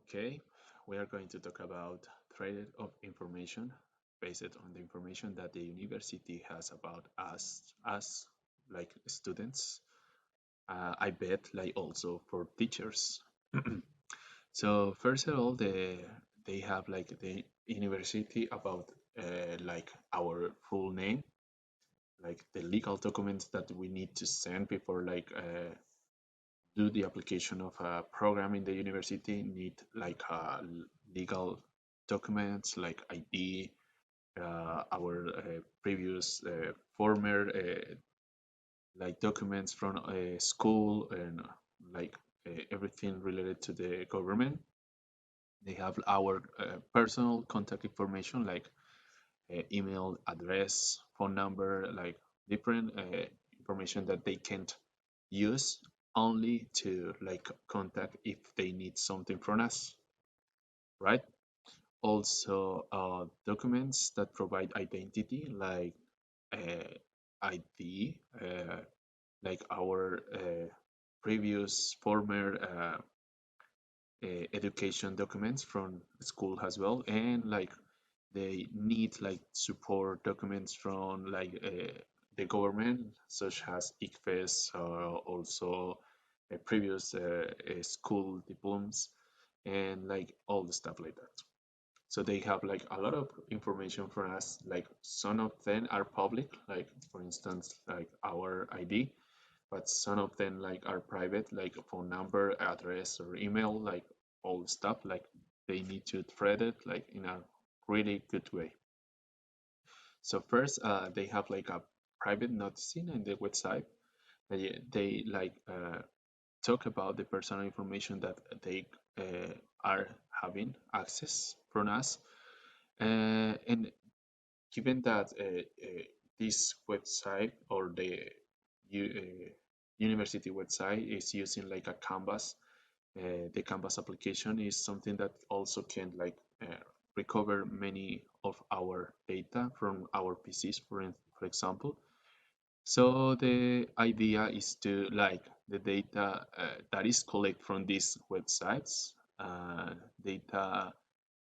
Okay, we are going to talk about trade of information based on the information that the university has about us like students. I bet like also for teachers. So first of all, they have like the university about like our full name, like the legal documents that we need to send before like do the application of a program in the university need like legal documents like ID, our previous former like documents from school and like everything related to the government. They have our personal contact information like email address, phone number, like different information that they can't use only to like contact if they need something from us, right? Also, documents that provide identity like ID, like our previous former education documents from school as well, and like they need like support documents from like the government, such as ICFES, also previous school diplomas, and like all the stuff like that. So they have like a lot of information for us. Like some of them are public, like for instance, like our ID, but some of them like are private, like phone number, address, or email, like all the stuff. Like they need to thread it like in a really good way. So first, they have like a private noticing in the website. They like talk about the personal information that they are having access from us. And given that this website or the university website is using like a Canvas, the Canvas application is something that also can like recover many of our data from our PCs, for example. So the idea is to like the data that is collected from these websites, data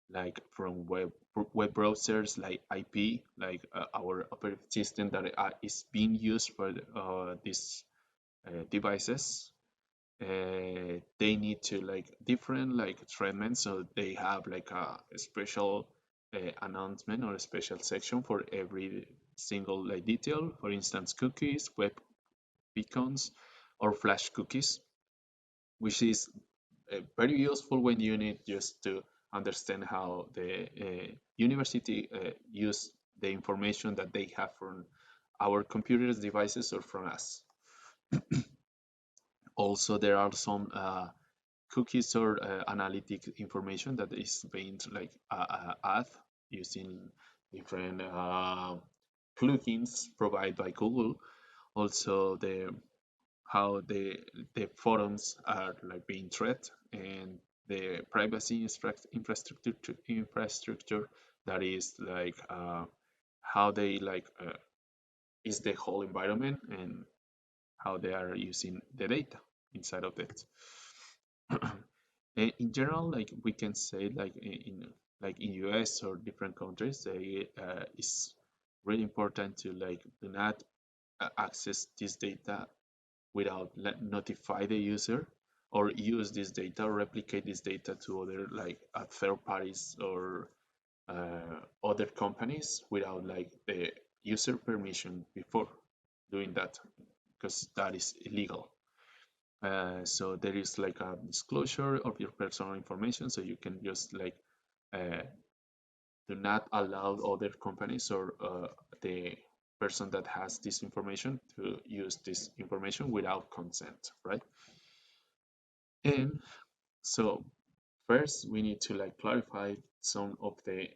like from web browsers like IP, like our operating system that is being used for these devices. They need to like different like treatment, so they have like a special announcement or a special section for every single like detail. For instance, cookies, web beacons, or flash cookies, which is very useful when you need just to understand how the university use the information that they have from our computers, devices, or from us. Also, there are some cookies or analytic information that is being like add using different plugins provided by Google. Also, the how the forums are like being treated and the privacy infrastructure that is like how they like is the whole environment and how they are using the data inside of it. In general, like we can say like in US or different countries, they it's really important to like do not access this data without notify the user or use this data or replicate this data to other like third parties or other companies without like the user permission before doing that, because that is illegal. So there is like a disclosure of your personal information, so you can just like uh, do not allow other companies or the person that has this information to use this information without consent, right? And so first we need to like clarify some of the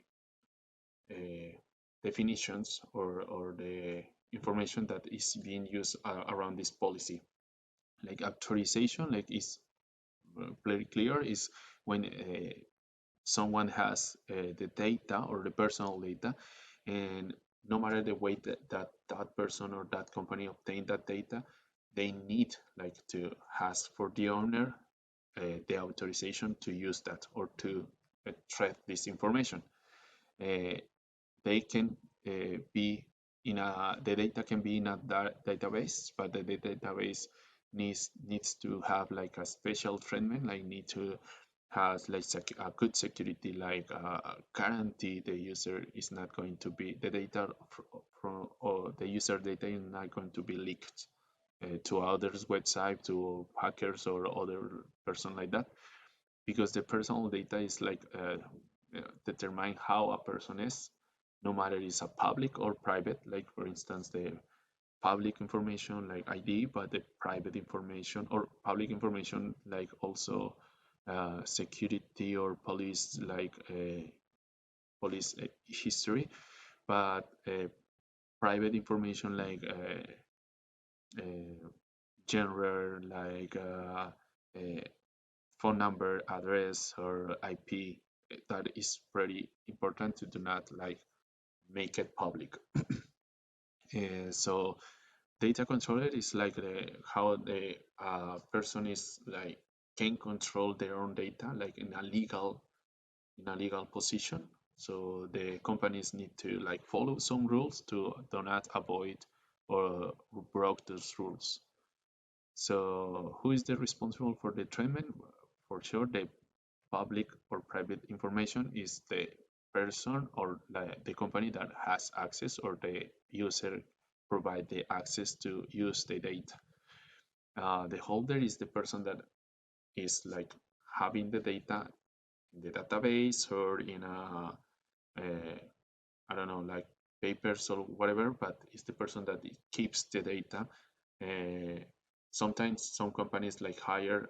uh, definitions or the information that is being used around this policy. Like authorization, like is very clear, is when someone has the data or the personal data, and no matter the way that person or that company obtained that data, they need like to ask for the owner the authorization to use that or to thread this information. Uh, they can be in a the data can be in a database, but the database needs to have like a special treatment, like need to has like a good security, like guarantee the user is not going to be the data from or the user data is not going to be leaked to others website, to hackers or other person like that, because the personal data is like determine how a person is, no matter it's a public or private, like for instance the public information like ID, but the private information or public information like also security or police like police history, but private information like uh, gender, like phone number, address, or IP, that is pretty important to do not like make it public. So data controller is like how the person is like can control their own data like in a legal position. So the companies need to like follow some rules to do not avoid or broke those rules. So who is the responsible for the treatment? For sure, the public or private information is the person or the company that has access or the user provide the access to use the data. The holder is the person that is like having the data in the database or in a I don't know, like papers or whatever, but it's the person that keeps the data. Uh, Sometimes some companies like hire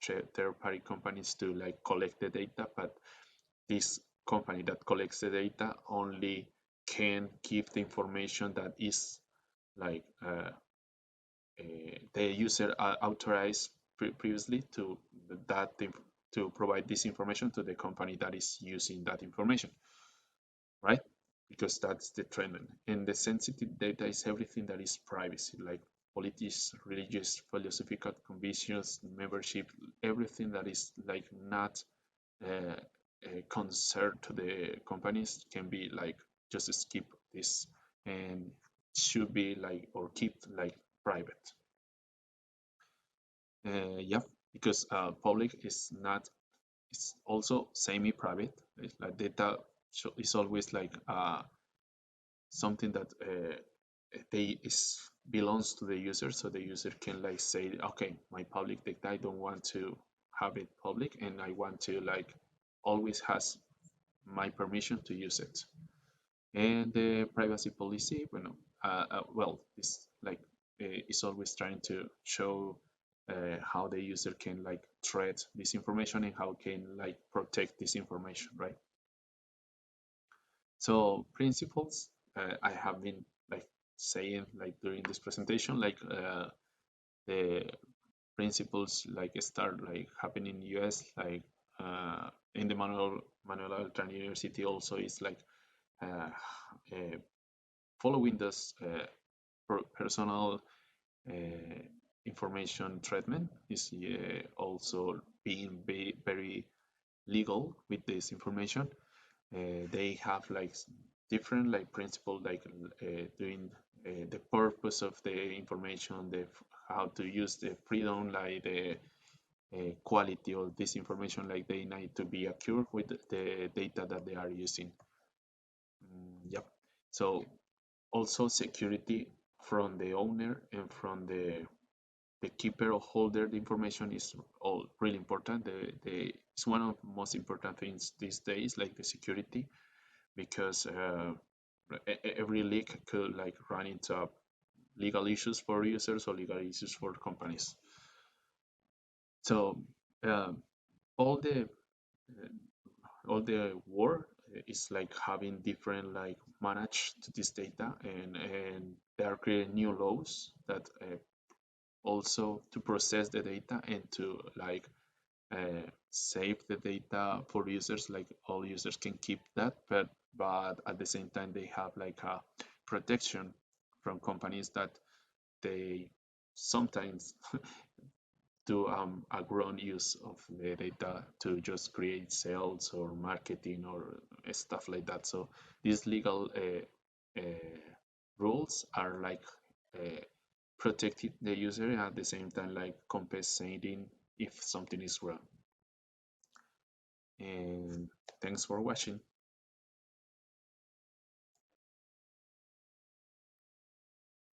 third-party companies to like collect the data, but this company that collects the data only can give the information that is like the user authorized previously to that to provide this information to the company that is using that information, right? Because that's the trend. And the sensitive data is everything that is privacy, like politics, religious, philosophical convictions, membership, everything that is like not uh, concern to the companies can be like just skip this and should be like or keep like private. Yeah, because public is not, it's also semi-private. It's like data is always like something that they is belongs to the user, so the user can like say, okay, my public data, I don't want to have it public, and I want to like always has my permission to use it. And the privacy policy, well, it's like it's always trying to show how the user can like thread this information and how can like protect this information, right? So principles, I have been like saying like during this presentation, like the principles like start like happening in US, like in the Manuel Beltran University also is like uh, uh, following this personal uh, information treatment is also being very legal with this information. They have like different like principle like doing the purpose of the information, the how to use the freedom, like the quality of this information, like they need to be accurate with the data that they are using. Yep. So also security from the owner and from the keeper or holder the information is all really important. It's one of the most important things these days, like the security, because every leak could like run into legal issues for users or legal issues for companies. So um, all the all the work is like having different like manage this data, and they are creating new laws that also to process the data and to like save the data for users, like all users can keep that, but at the same time they have like a protection from companies that they sometimes do a grown use of the data to just create sales or marketing or stuff like that. So these legal rules are like uh, protecting the user and at the same time like compensating if something is wrong. And thanks for watching.